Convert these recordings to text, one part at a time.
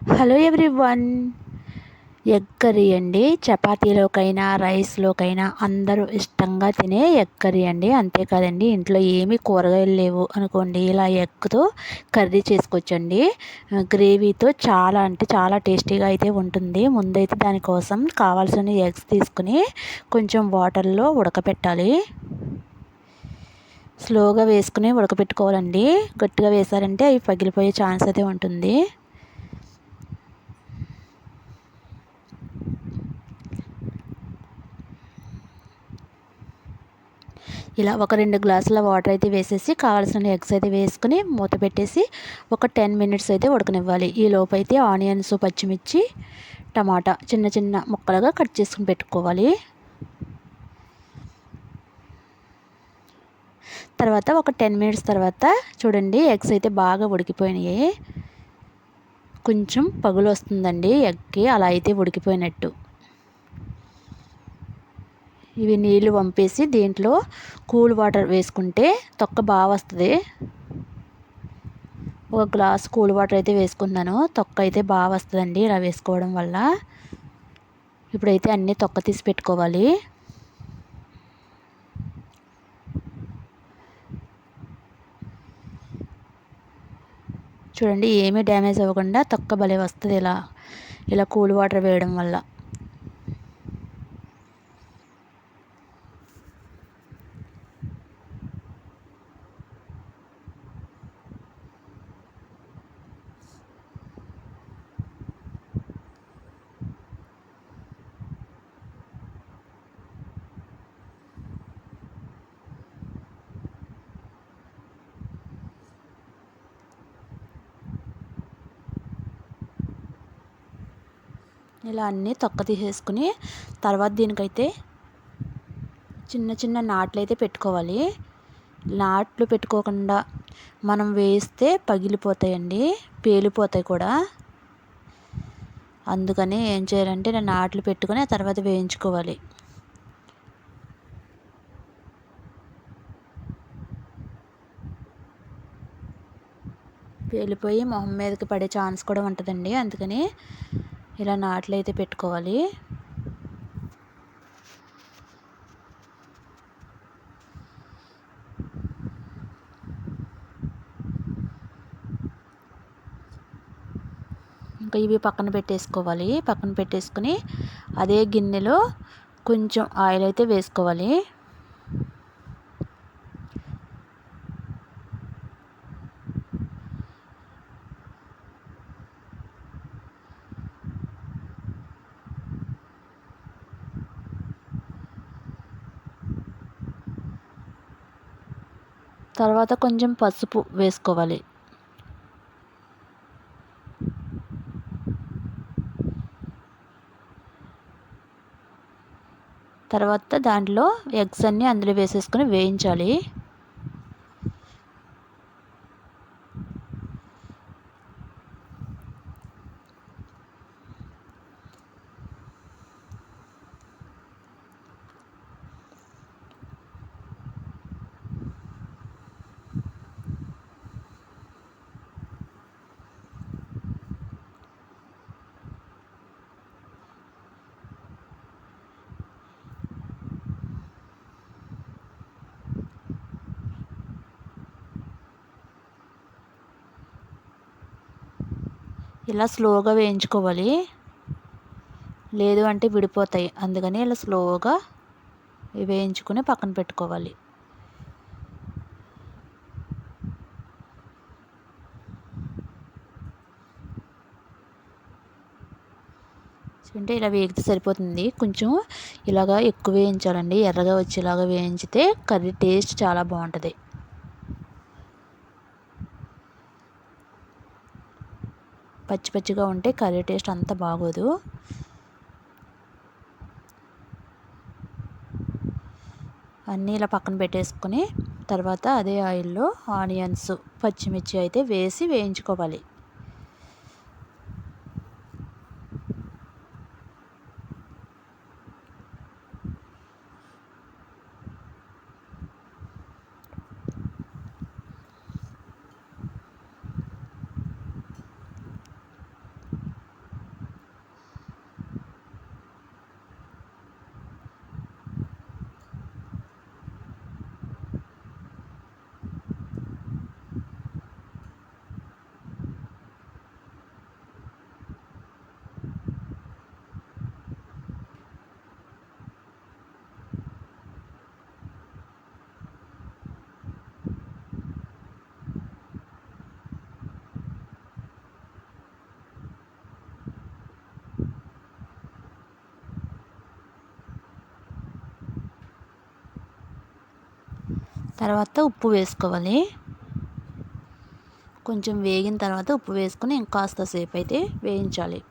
Hello everyone. Egg curry అండి. చపాతీలోకైనా రైస్లోకైనా అందరూ ఇష్టంగా తినే ఎగ్ కర్రీ అండి. అంతేకాదండి, ఇంట్లో ఏమీ కూరగాయలు లేవు అనుకోండి, ఇలా ఎగ్తో కర్రీ చేసుకోవచ్చండి. గ్రేవీతో చాలా అంటే చాలా టేస్టీగా అయితే ఉంటుంది. ముందైతే దానికోసం కావాల్సిన ఎగ్స్ తీసుకుని కొంచెం వాటర్లో ఉడకపెట్టాలి. స్లోగా వేసుకుని ఉడకపెట్టుకోవాలండి. గట్టిగా వేసారంటే అవి పగిలిపోయే ఛాన్స్ అయితే ఉంటుంది. ఇలా ఒక 2 గ్లాసుల వాటర్ అయితే వేసేసి కావాల్సిన ఎగ్స్ అయితే వేసుకుని మూత పెట్టేసి ఒక 10 మినిట్స్ అయితే ఉడకనివ్వాలి. ఈ లోపు అయితే ఆనియన్స్, పచ్చిమిర్చి, టమాటా చిన్న చిన్న ముక్కలుగా కట్ చేసుకుని పెట్టుకోవాలి. తర్వాత ఒక 10 మినిట్స్ తర్వాత చూడండి, ఎగ్స్ అయితే బాగా ఉడికిపోయినాయి. కొంచెం పగులు వస్తుందండి ఎగ్కి, అలా అయితే ఉడికిపోయినట్టు. ఇవి నీళ్ళు వంపేసి దీంట్లో కూల్ వాటర్ వేసుకుంటే తొక్క బాగా వస్తుంది. ఒక గ్లాస్ కూల్ వాటర్ అయితే వేసుకున్నాను. తొక్క అయితే బాగా వస్తుందండి ఇలా వేసుకోవడం వల్ల. ఇప్పుడైతే అన్నీ తొక్క తీసి పెట్టుకోవాలి. చూడండి, ఏమీ డ్యామేజ్ అవ్వకుండా తొక్క భలే వస్తుంది ఇలా కూల్ వాటర్ వేయడం వల్ల. ఇలా అన్నీ తొక్క తీసేసుకుని తర్వాత దీనికైతే చిన్న చిన్న నాట్లు అయితే పెట్టుకోవాలి. నాట్లు పెట్టుకోకుండా మనం వేస్తే పగిలిపోతాయండి, పేలిపోతాయి కూడా. అందుకని ఏం చేయాలంటే నేను నాట్లు పెట్టుకుని ఆ తర్వాత వేయించుకోవాలి. పేలిపోయి మొహం మీదకి పడే ఛాన్స్ కూడా ఉంటుందండి. అందుకని ఇలా నాట్లు అయితే పెట్టుకోవాలి. ఇంకా ఇవి పక్కన పెట్టేసుకోవాలి. పక్కన పెట్టేసుకుని అదే గిన్నెలో కొంచెం ఆయిల్ అయితే వేసుకోవాలి. తర్వాత కొంచెం పసుపు వేసుకోవాలి. తర్వాత దాంట్లో ఎగ్స్ అన్నీ అందులో వేసేసుకుని వేయించాలి. ఇలా స్లోగా వేయించుకోవాలి, లేదు అంటే విడిపోతాయి. అందుకని ఇలా స్లోగా వేయించుకుని పక్కన పెట్టుకోవాలి. అంటే ఇలా వేగితే సరిపోతుంది. కొంచెం ఇలాగా ఎక్కువ వేయించాలండి, ఎర్రగా వచ్చేలాగా వేయించితే కర్రీ టేస్ట్ చాలా బాగుంటుంది. పచ్చి పచ్చిగా ఉంటే కర్రీ టేస్ట్ అంత బాగోదు. అన్నీ ఇలా పక్కన పెట్టేసుకొని తర్వాత అదే ఆయిల్లో ఆనియన్స్, పచ్చిమిర్చి అయితే వేసి వేయించుకోవాలి. తర్వాత ఉప్పు వేసుకోవాలి. కొంచెం వేగిన తర్వాత ఉప్పు వేసుకొని ఇంకాస్త సేపు అయితే వేయించాలి.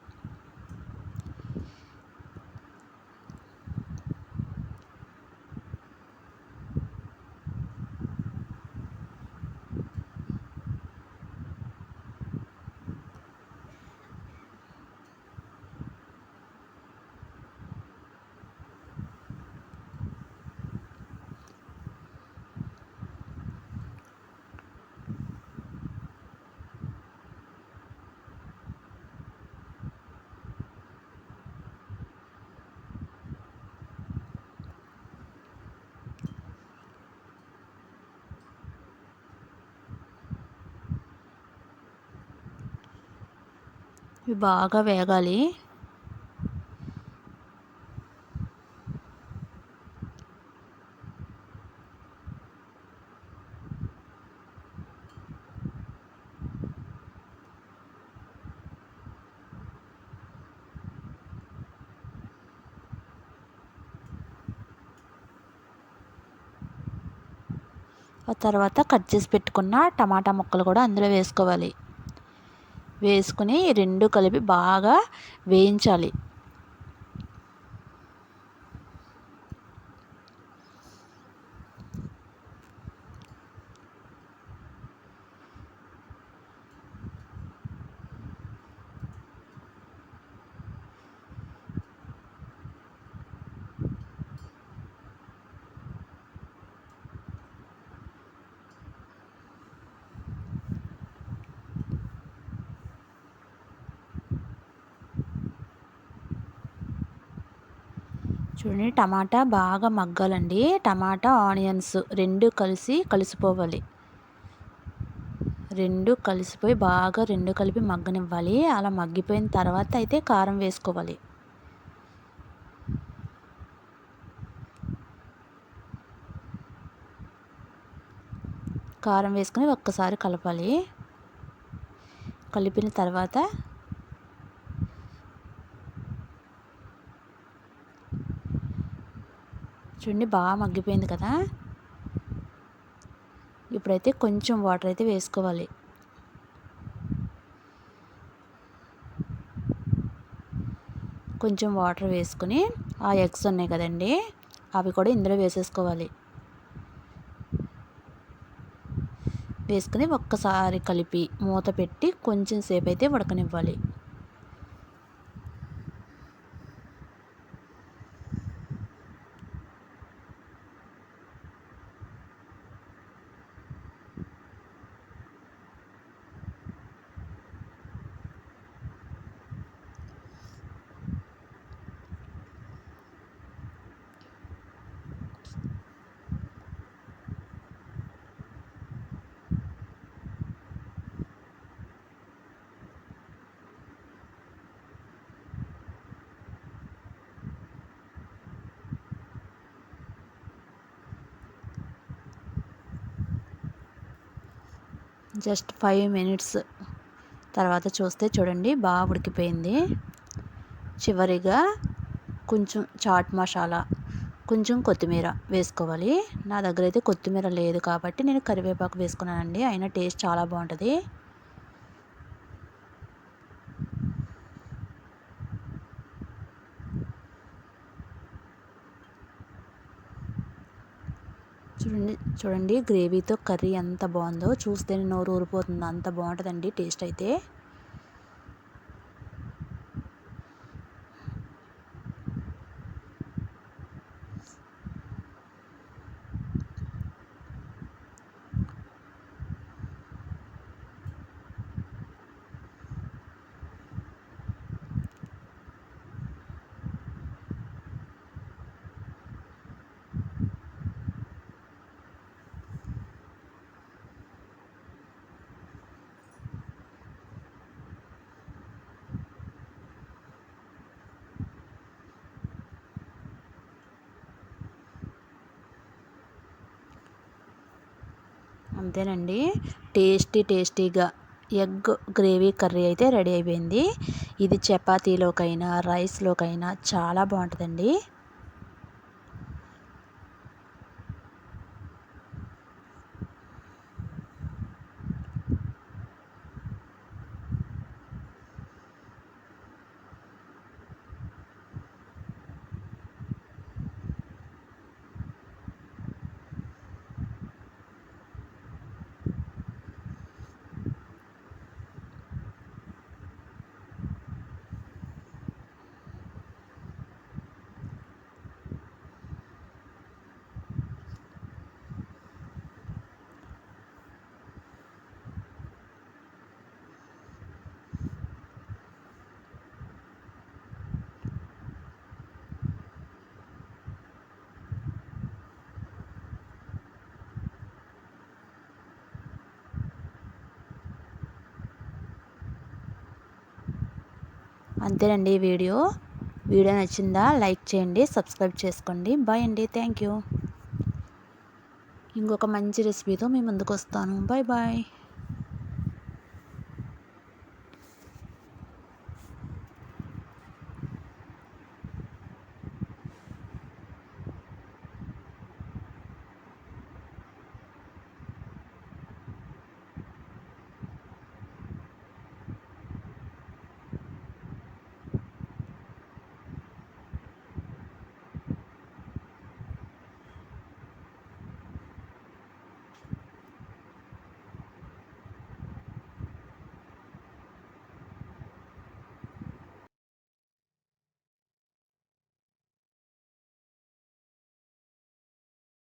ఇవి బాగా వేగాలి. ఆ తర్వాత కట్ చేసి పెట్టుకున్న టమాటా ముక్కలు కూడా అందులో వేసుకోవాలి. వేసుకుని రెండు కలిపి బాగా వేయించాలి. చూడండి, టమాటా బాగా మగ్గాలండి. టమాటా ఆనియన్స్ రెండు కలిసిపోవాలి. రెండు కలిసిపోయి బాగా రెండు కలిపి మగ్గనివ్వాలి. అలా మగ్గిపోయిన తర్వాత అయితే కారం వేసుకోవాలి. కారం వేసుకుని ఒక్కసారి కలపాలి. కలిపిన తర్వాత చూడండి, బాగా మగ్గిపోయింది కదా. ఇప్పుడైతే కొంచెం వాటర్ అయితే వేసుకోవాలి. కొంచెం వాటర్ వేసుకుని ఆ ఎగ్స్ ఉన్నాయి కదండి, అవి కూడా ఇందులో వేసేసుకోవాలి. వేసుకుని ఒక్కసారి కలిపి మూత పెట్టి కొంచెం సేపు అయితే ఉడకనివ్వాలి. జస్ట్ 5 minutes తర్వాత చూస్తే చూడండి, బాగా ఉడికిపోయింది. చివరిగా కొంచెం చాట్ మసాలా, కొంచెం కొత్తిమీర వేసుకోవాలి. నా దగ్గర అయితే కొత్తిమీర లేదు కాబట్టి నేను కరివేపాకు వేసుకున్నానండి. అయినా టేస్ట్ చాలా బాగుంటుంది. చూడండి గ్రేవీతో కర్రీ ఎంత బాగుందో, చూస్తేనే నోరు ఊరిపోతుంది. అంత బాగుంటుందండి టేస్ట్ అయితే. అంతేనండి, టేస్టీగా ఎగ్ గ్రేవీ కర్రీ అయితే రెడీ అయిపోయింది. ఇది చపాతీలోకైనా రైస్లోకైనా చాలా బాగుంటుందండి. అంతేనండి వీడియో నచ్చిందా లైక్ చేయండి, సబ్స్క్రైబ్ చేసుకోండి. బాయ్ అండి, థ్యాంక్ యూ. ఇంకొక మంచి రెసిపీతో మీ ముందుకు వస్తాను. Bye bye.